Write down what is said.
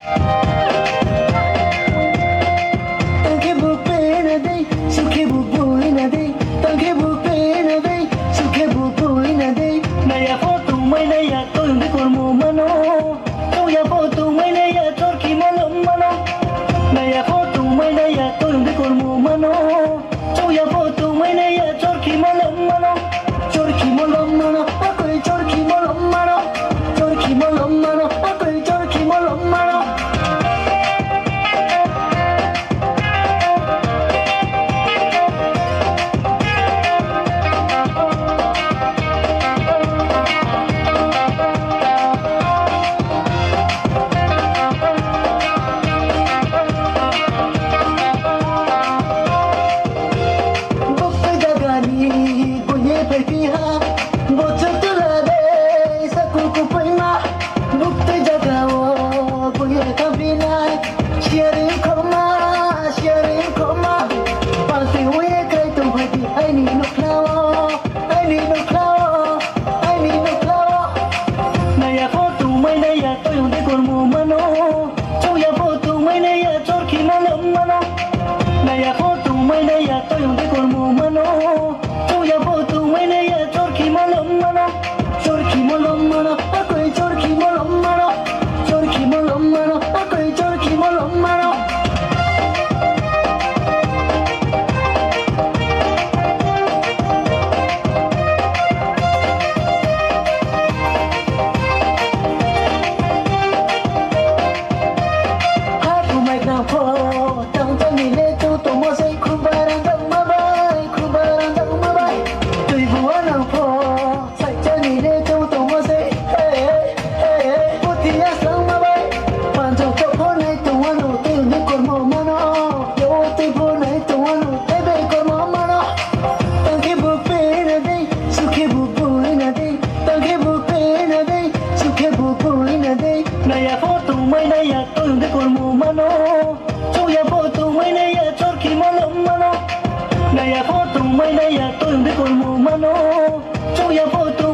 Tangke bupe na day, sukhe bupe na day. Tangke bupe na day, sukhe bupe na day. Naya photo mai naya to yung dekor mo mano. Tuya photo mai naya chorki malom mano. Naya photo mai naya to yung dekor mo mano. Tuya photo mai naya chorki malom mano. Chorki malom mano, ako'y chorki malom mano. Chorki malom mano, ako'y chorki malom mano. Naya photo mai naya to yung dekor mo mano. Tuya photo mai naya chorki malom mano. Naya photo mai naya to yung dekor mo mano. Tuya photo